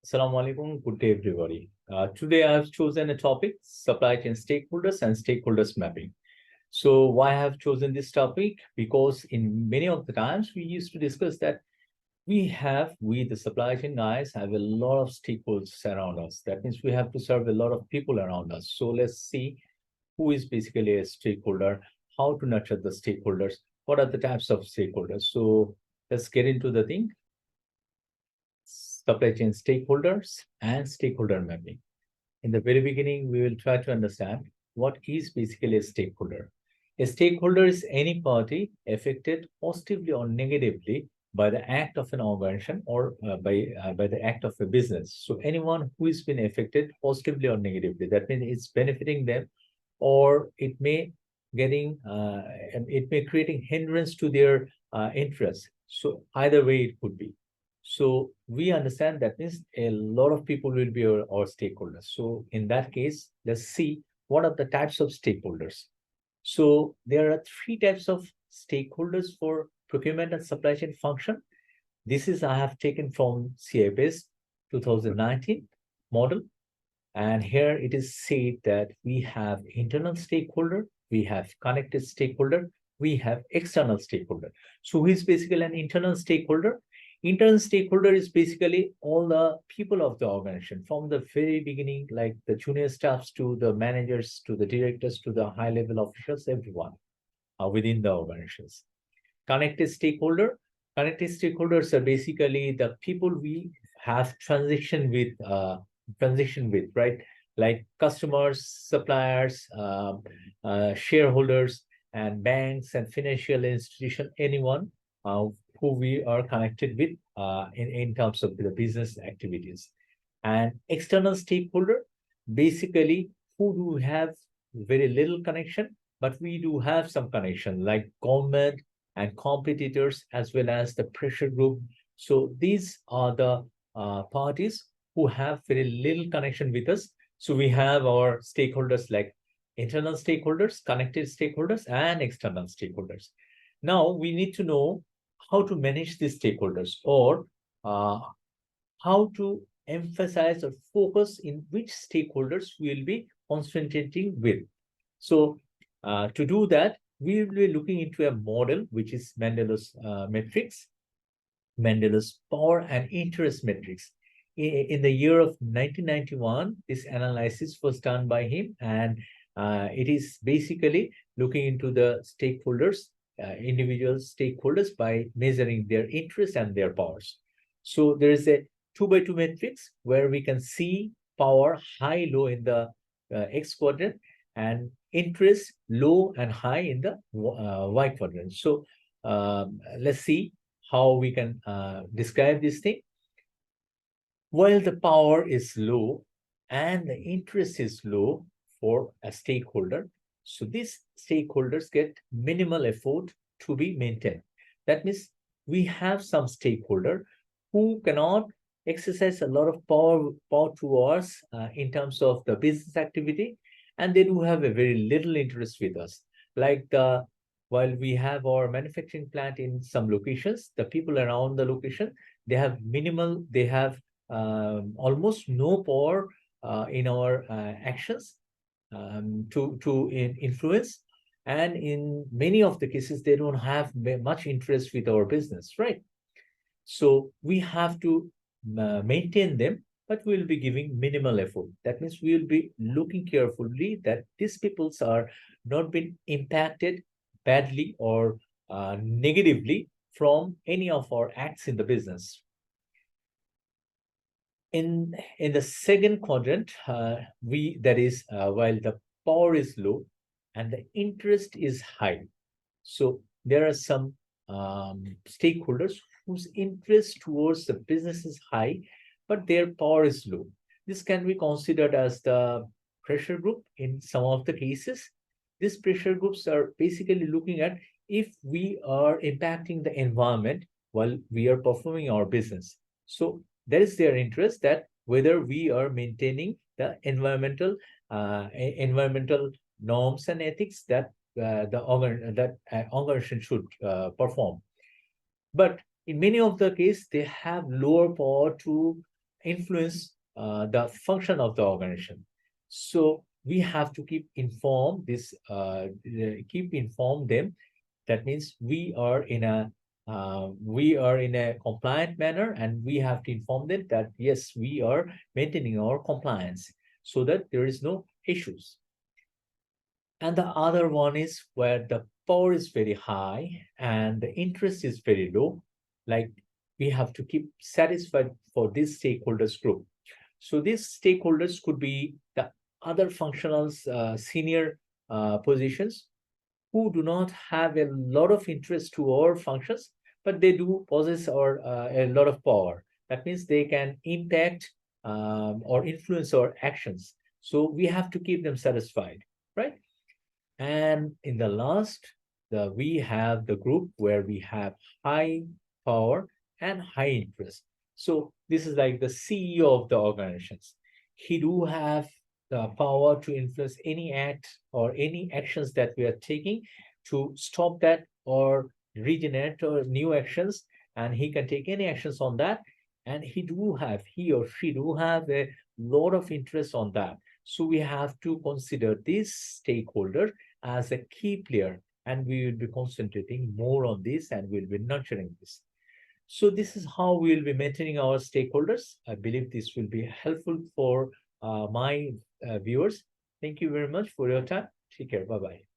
Assalamu alaikum. Good day, everybody. Today, I have chosen a topic: supply chain stakeholders and stakeholders mapping. So, why I have chosen this topic? Because in many of the times we used to discuss that we the supply chain guys have a lot of stakeholders around us. That means we have to serve a lot of people around us. So let's see who is basically a stakeholder, how to nurture the stakeholders, what are the types of stakeholders. So let's get into the thing: supply chain stakeholders and stakeholder mapping. In the very beginning, we will try to understand what is basically a stakeholder. A stakeholder is any party affected positively or negatively by the act of an organization or by the act of a business. So anyone who has been affected positively or negatively, that means it's benefiting them, or it may creating hindrance to their interests. So either way it could be. So we understand that means a lot of people will be our stakeholders. So in that case, let's see what are the types of stakeholders. So there are three types of stakeholders for procurement and supply chain function. This is I have taken from CIP's 2019 model. And here it is said that we have internal stakeholder, we have connected stakeholder, we have external stakeholder. So who is basically an internal stakeholder? Internal stakeholder is basically all the people of the organization from the very beginning, like the junior staffs to the managers, to the directors, to the high level officials, everyone within the organizations. Connected stakeholder. Connected stakeholders are basically the people we have transition with, right? Like customers, suppliers, shareholders, and banks and financial institution, anyone who we are connected with in terms of the business activities. And external stakeholder, basically who do have very little connection, but we do have some connection, like government and competitors, as well as the pressure group. So these are the parties who have very little connection with us. So we have our stakeholders like internal stakeholders, connected stakeholders, and external stakeholders. Now we need to know how to manage these stakeholders, or how to emphasize or focus in which stakeholders we will be concentrating with. So to do that, we will be looking into a model which is Mandela's matrix, Mandela's power and interest matrix. In the year of 1991, this analysis was done by him, and it is basically looking into the stakeholders, individual stakeholders, by measuring their interests and their powers. So there is a 2x2 matrix where we can see power high, low in the X quadrant, and interest low and high in the Y quadrant. So let's see how we can describe this thing. While the power is low and the interest is low for a stakeholder, so these stakeholders get minimal effort to be maintained. That means we have some stakeholder who cannot exercise a lot of power to us in terms of the business activity, and they do have a very little interest with us. Like while we have our manufacturing plant in some locations, the people around the location, they have almost no power in our actions to influence, and in many of the cases they don't have much interest with our business, right? So we have to maintain them, but we'll be giving minimal effort. That means we will be looking carefully that these peoples are not being impacted badly or negatively from any of our acts in the business. In the second quadrant, while the power is low and the interest is high, so there are some stakeholders whose interest towards the business is high, but their power is low. This can be considered as the pressure group in some of the cases. These pressure groups are basically looking at if we are impacting the environment while we are performing our business. So that is their interest, that whether we are maintaining the environmental norms and ethics that the organization should perform. But in many of the cases, they have lower power to influence the function of the organization. So we have to keep inform them. That means we are in a compliant manner, and we have to inform them that yes, we are maintaining our compliance so that there is no issues. And the other one is where the power is very high and the interest is very low. Like, we have to keep satisfied for this stakeholders group. So these stakeholders could be the other functionals, senior positions, who do not have a lot of interest to our functions, but they do possess a lot of power. That means they can impact or influence our actions. So we have to keep them satisfied, right? And in the last, we have the group where we have high power and high interest. So this is like the CEO of the organizations. He do have the power to influence any act or any actions that we are taking to stop that or regenerate or new actions, and he can take any actions on that. And he or she do have a lot of interest on that. So we have to consider this stakeholder as a key player, and we will be concentrating more on this and we'll be nurturing this. So this is how we will be maintaining our stakeholders. I believe this will be helpful for my viewers. Thank you very much for your time. Take care. Bye bye.